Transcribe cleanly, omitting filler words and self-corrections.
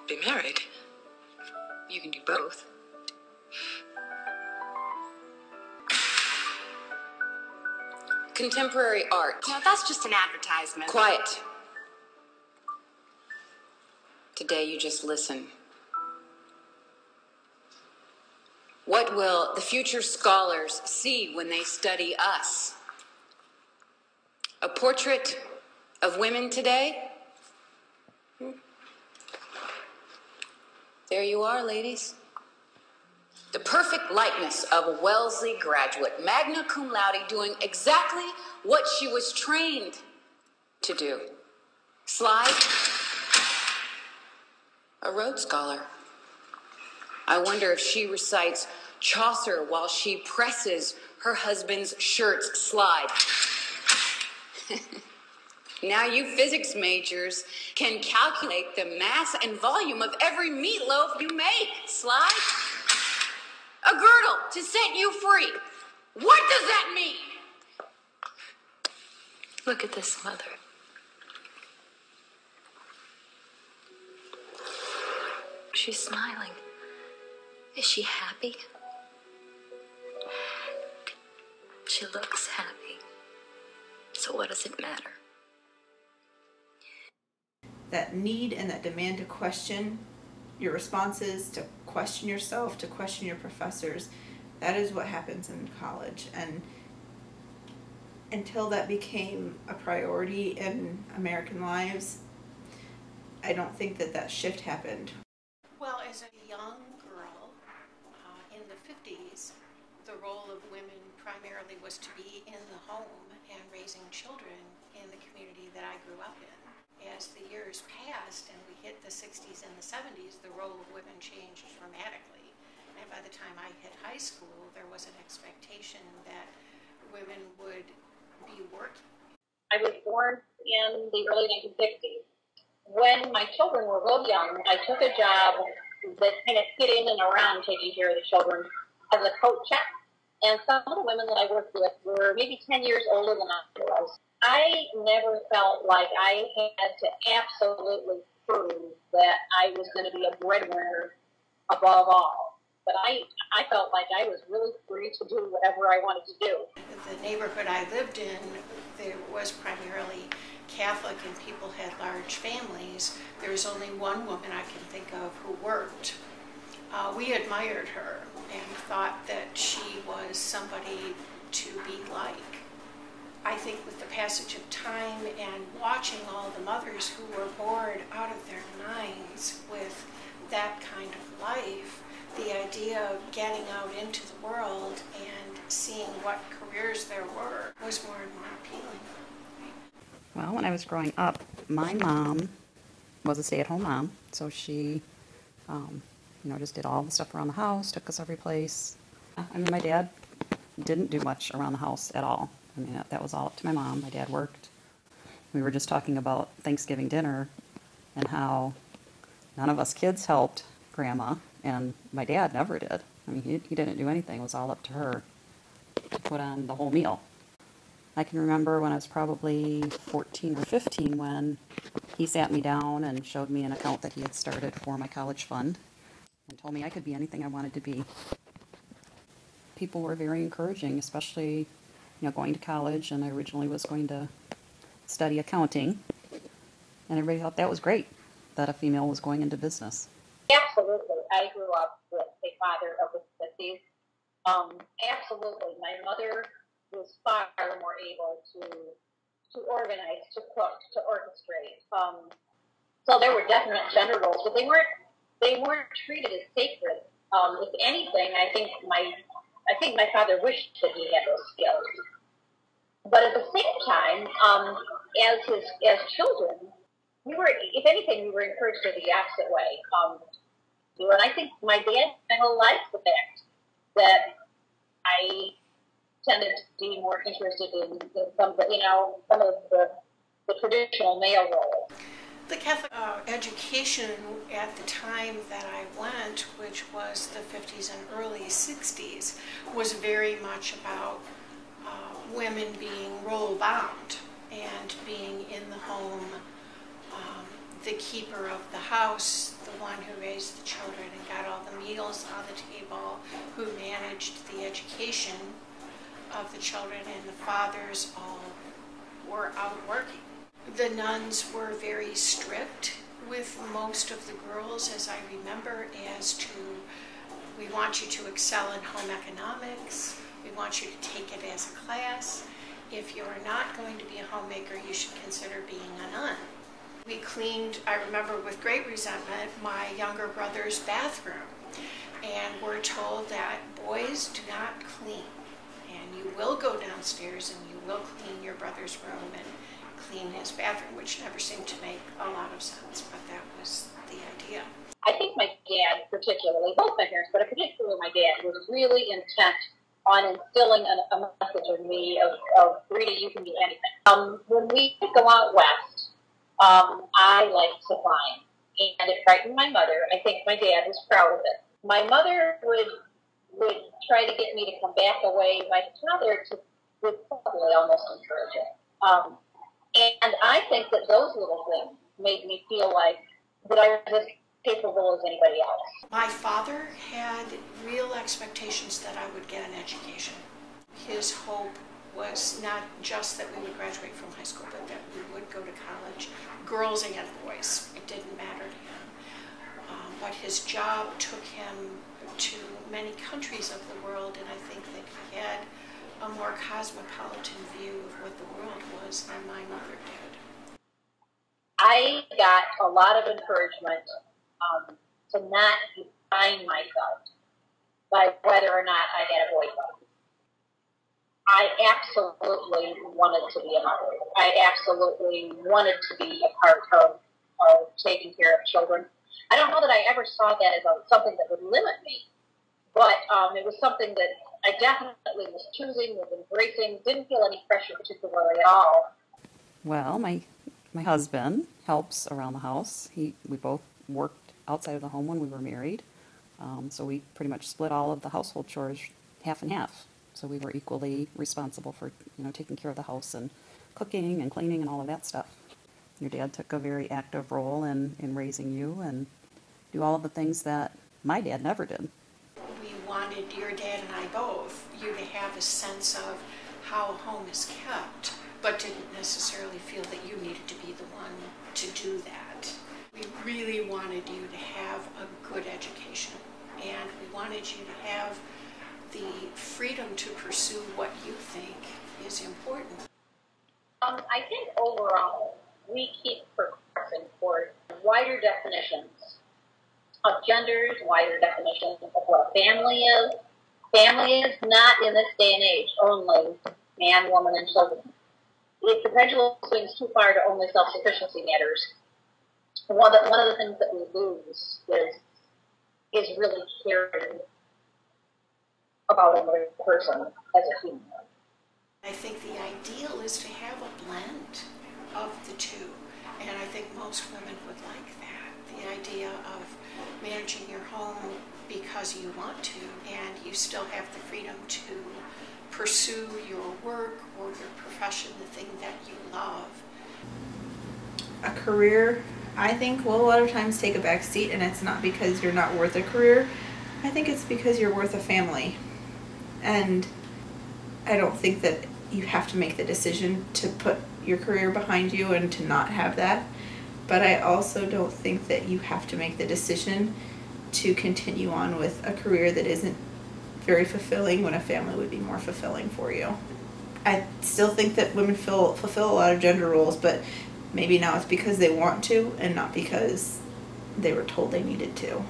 be married. You can do both. Contemporary art. No, that's just an advertisement. Quiet. Today you just listen. What will the future scholars see when they study us? A portrait of women today? There you are, ladies. The perfect likeness of a Wellesley graduate, magna cum laude, doing exactly what she was trained to do. Slide. A Rhodes Scholar. I wonder if she recites Chaucer while she presses her husband's shirt's slide. Now you physics majors can calculate the mass and volume of every meatloaf you make. Slide. A girdle to set you free. What does that mean? Look at this mother. She's smiling. Is she happy? She looks happy. So what does it matter? That need and that demand to question your responses, to question yourself, to question your professors, that is what happens in college. And until that became a priority in American lives, I don't think that shift happened. Well, as a young girl in the 50s, the role of women primarily was to be in the home and raising children in the community that I grew up in. As the years passed and we hit the 60s and the 70s, the role of women changed dramatically. And by the time I hit high school, there was an expectation that women would be working. I was born in the early 1960s. When my children were real young, I took a job that kind of fit in and around taking care of the children as a coach. And some of the women that I worked with were maybe 10 years older than I was. I never felt like I had to absolutely prove that I was going to be a breadwinner above all. But I felt like I was really free to do whatever I wanted to do. The neighborhood I lived in, there was primarily Catholic and people had large families. There was only one woman I can think of who worked. We admired her and thought that she was somebody to be like. I think with the passage of time and watching all the mothers who were bored out of their minds with that kind of life, the idea of getting out into the world and seeing what careers there were was more and more appealing. Well, when I was growing up, my mom was a stay-at-home mom, so she, just did all the stuff around the house, took us every place. I mean, my dad didn't do much around the house at all. I mean, that was all up to my mom. My dad worked. We were just talking about Thanksgiving dinner and how none of us kids helped Grandma, and my dad never did. I mean, he didn't do anything. It was all up to her to put on the whole meal. I can remember when I was probably 14 or 15 when he sat me down and showed me an account that he had started for my college fund and told me I could be anything I wanted to be. People were very encouraging, especially going to college, and I originally was going to study accounting, and everybody thought that was great, that a female was going into business. Absolutely. I grew up with a father of the 50s. Absolutely. My mother was far more able to organize, to cook, to orchestrate. So there were definite gender roles, but they weren't treated as sacred. If anything, I think my father wished that he had those skills. But at the same time, as children, we were, if anything, we were encouraged in the opposite way. And I think my dad kind of liked the fact that I tended to be more interested in some of the traditional male roles. The Catholic education at the time that I went, which was the 50s and early 60s, was very much about women being role-bound and being in the home, the keeper of the house, the one who raised the children and got all the meals on the table, who managed the education of the children, and the fathers all were out working. The nuns were very strict with most of the girls, as I remember, as to, we want you to excel in home economics, we want you to take it as a class. If you are not going to be a homemaker, you should consider being a nun. We cleaned, I remember with great resentment, my younger brother's bathroom, and we're told that boys do not clean, and you will go downstairs and you will clean your brother's room and clean his bathroom, which never seemed to make a lot of sense, but that was the idea. I think my dad particularly, both my parents, but particularly my dad, was really intent on instilling a message in me of Rita, you can be anything. When we go out west, I liked to climb, and it frightened my mother. I think my dad was proud of it. My mother would try to get me to come back away. My father would probably almost encourage it. And I think that those little things made me feel like that I was as capable as anybody else. My father had real expectations that I would get an education. His hope was not just that we would graduate from high school, but that we would go to college, girls and boys. It didn't matter to him. But his job took him to many countries of the world, and I think that he had a more cosmopolitan view of what the world was than my mother did. I got a lot of encouragement to not define myself by whether or not I had a boyfriend. I absolutely wanted to be a mother. I absolutely wanted to be a part of taking care of children. I don't know that I ever saw that as something that would limit me, but it was something that I definitely was choosing, was embracing, didn't feel any pressure particularly at all. Well, my husband helps around the house. We both worked outside of the home when we were married, so we pretty much split all of the household chores half and half. So we were equally responsible for taking care of the house and cooking and cleaning and all of that stuff. Your dad took a very active role in raising you and do all of the things that my dad never did. We wanted, your dad and I both, you to have a sense of how a home is kept, but didn't necessarily feel that you needed to be the one to do that. We really wanted you to have a good education, and we wanted you to have the freedom to pursue what you think is important. I think overall, we keep progressing toward wider definitions of genders, wider definitions of what family is. Family is not, in this day and age, only man, woman, and children. If the pendulum swings too far to only self-sufficiency matters, one of the things that we lose is really caring about another person as a human. I think the ideal is to have a blend of the two, and I think most women would like that. The idea of managing your home because you want to, and you still have the freedom to pursue your work or your profession, the thing that you love. A career, I think, will a lot of times take a back seat, and it's not because you're not worth a career. I think it's because you're worth a family. And I don't think that you have to make the decision to put your career behind you and to not have that. But I also don't think that you have to make the decision to continue on with a career that isn't very fulfilling when a family would be more fulfilling for you. I still think that women fulfill a lot of gender roles, but maybe now it's because they want to and not because they were told they needed to.